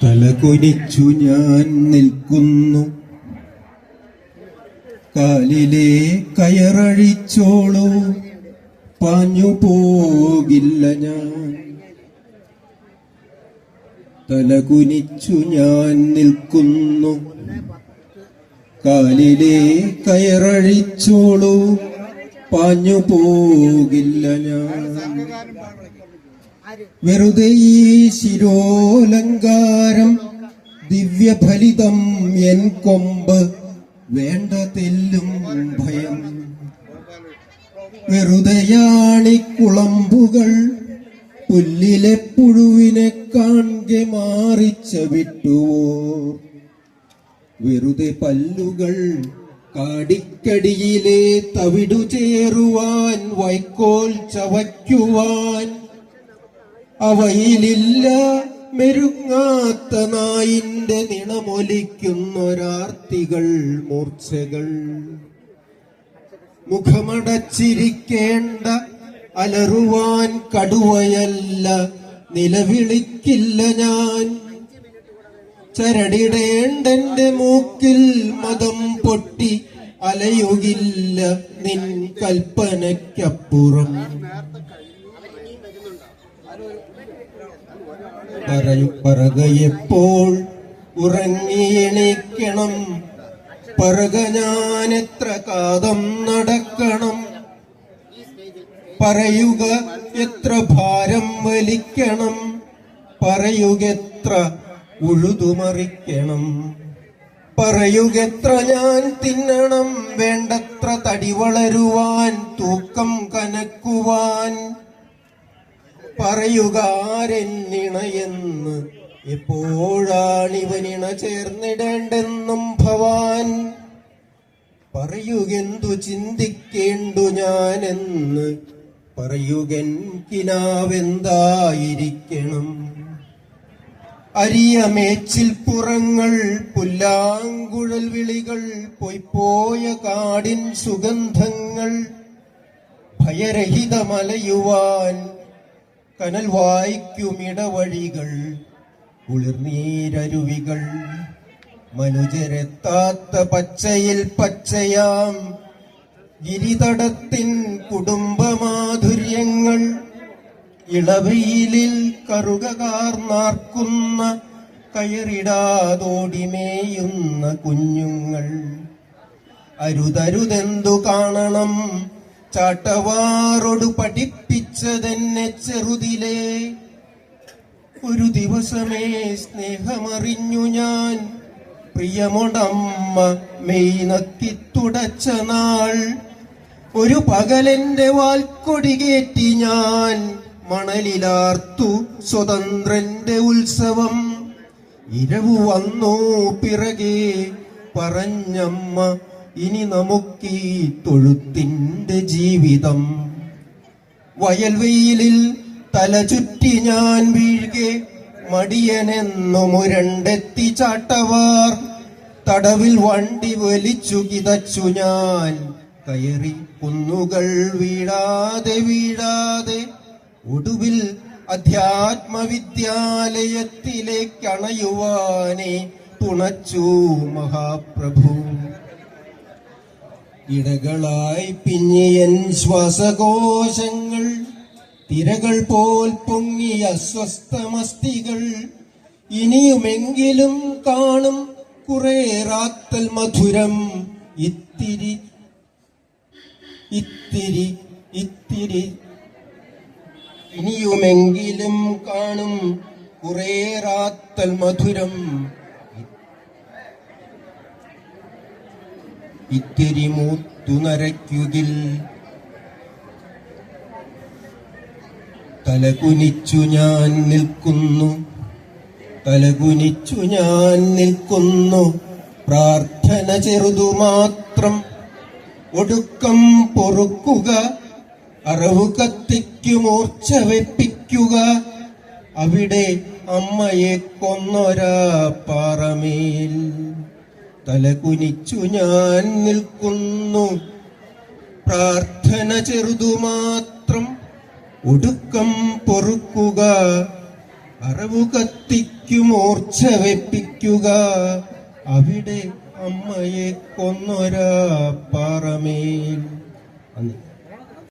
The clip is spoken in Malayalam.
തലകുനിച്ചു ഞാൻ നിൽക്കുന്നു, കാലിലെ കയറഴിച്ചോളൂ, പാഞ്ഞു പോകില്ല ഞാൻ. തലകുനിച്ചു ഞാൻ നിൽക്കുന്നു, കാലിലെ കയറഴിച്ചോളൂ, പാഞ്ഞു പോകില്ല ഞാൻ. വെറുതെ ഈ ശിരോലങ്കാരം ദിവ്യഫലിതം എൻ കൊമ്പ്, വേണ്ട തെല്ലും ഭയം. വെറുതെയാണി കുളമ്പുകൾ പുല്ലിലെ പുഴുവിനെ കാൺകെ മാറിച്ച വിട്ടുവോ. വെറുതെ പല്ലുകൾ കാടിക്കടിയിലെ തവിടു ചേറുവാൻ, വൈക്കോൽ ചവയ്ക്കുവാൻ. അവയിലില്ല മെരുങ്ങാത്ത നായിന്റെ നിണമൊലിക്കുന്നൊരാർത്തികൾ, മൂർച്ചകൾ. മുഖമടച്ചിരിക്കേണ്ട അലറുവാൻ കടുവയല്ല, നിലവിളിക്കില്ല ഞാൻ. ചരടിടേണ്ടെന്റെ മൂക്കിൽ മതം പൊട്ടി അലയുകില്ല നിൻ കൽപ്പനയ്ക്കപ്പുറം. പറകയെപ്പോൾ ഉറങ്ങിയെണീക്കണം, പറക ഞാൻ എത്ര കാതം നടക്കണം. പറയുക എത്ര ഭാരം വലിക്കണം, പറയുകെത്ര ഉഴുതുമറിക്കണം. പറയുകെത്ര ഞാൻ തിന്നണം, വേണ്ടത്ര തടി വളരുവാൻ, തൂക്കം കനക്കുവാൻ. പറയുക ആരെന്നിണയെന്ന്, എപ്പോഴാണിവനിണ ചേർന്നിടേണ്ടെന്നും ഭവാൻ. പറയുകെന്തു ചിന്തിക്കേണ്ടു ഞാനെന്ന്, പറയുകൻ കിനാവെന്തായിരിക്കണം. അരിയ മേച്ചിൽ പുറങ്ങൾ, പുല്ലാങ്കുഴൽ വിളികൾ, പൊയ്പോയ കാടിൻ സുഗന്ധങ്ങൾ. ഭയരഹിതമലയുവാൻ കനൽ വായിക്കുമിടവഴികൾ, കുളിർനീരരുവികൾ. മനുജരെത്താത്ത പച്ചയിൽ പച്ചയാം ഗിരിതടത്തിൻ കുടുംബമാധുര്യങ്ങൾ. ഇളവെയിലിൽ കറുക കാർന്നാർക്കുന്ന, കയറിടാതോടിമേയുന്ന കുഞ്ഞുങ്ങൾ. അരുതരുതെന്തു കാണണം, ചാട്ടവാറോട് പഠിപ്പിച്ചതെന്നെ ചെറുതിലേ. ഒരു ദിവസമേ സ്നേഹമറിഞ്ഞു ഞാൻ, പ്രിയമൊടമ്മ മെയ് നക്കിത്തുടച്ച നാൾ. ഒരു പകലെന്റെ വാൽക്കൊടി കയറ്റി ഞാൻ, മണലിലാർത്തു സ്വതന്ത്രന്റെ ഉത്സവം. ഇരവു വന്നു പിറകെ പറഞ്ഞമ്മ, ഇനി നമുക്കീ തൊഴുത്തിന്റെ ജീവിതം. വയൽവെയിലിൽ തല ചുറ്റി ഞാൻ വീഴ്കെ, മടിയനെന്നു മുരണ്ടെത്തി ചാട്ടവാർ. തടവിൽ വണ്ടി വലിച്ചു കിതച്ചു ഞാൻ, കയറി കുന്നുകൾ വീഴാതെ വീഴാതെ. ഒടുവിൽ അധ്യാത്മവിദ്യാലയത്തിലേക്കണയുവാനെ തുണച്ചു മഹാപ്രഭു. ഇടകളായി പിഞ്ഞിയൻ ശ്വാസകോശങ്ങൾ, തിരകൾ പോൽ പൊങ്ങിയ അസ്വസ്ഥമസ്തികൾ. ഇനിയുമെങ്കിലും കാണും കുറെ റാത്തൽ മധുരം, ഇത്തിരി ഇത്തിരി ഇത്തിരി. ഇനിയുമെങ്കിലും കാണും കുറെ റാത്തൽ മധുരം, ഇത്തിരി മൂത്തു നരയ്ക്കുകിൽ. തലകുനിച്ചു ഞാൻ നിൽക്കുന്നു, തലകുനിച്ചു ഞാൻ നിൽക്കുന്നു. പ്രാർത്ഥന ചെറുതു മാത്രം, ഒടുക്കം പൊറുക്കുക. അറിവ് കത്തിക്കു മൂർച്ച വെപ്പിക്കുക. അവിടെ അമ്മയെ കൊന്നൊരാ പാറമേൽ. തലകുനിച്ചു ഞാൻ നിൽക്കുന്നു, പ്രാർത്ഥന ചെറുതു മാത്രം, ഒടുക്കം പൊറുക്കുക. അറിവു കത്തിക്കു മൂർച്ച വെപ്പിക്കുക അവിടെ അമ്മയെ കൊന്നൊരാ പാറമേൽ.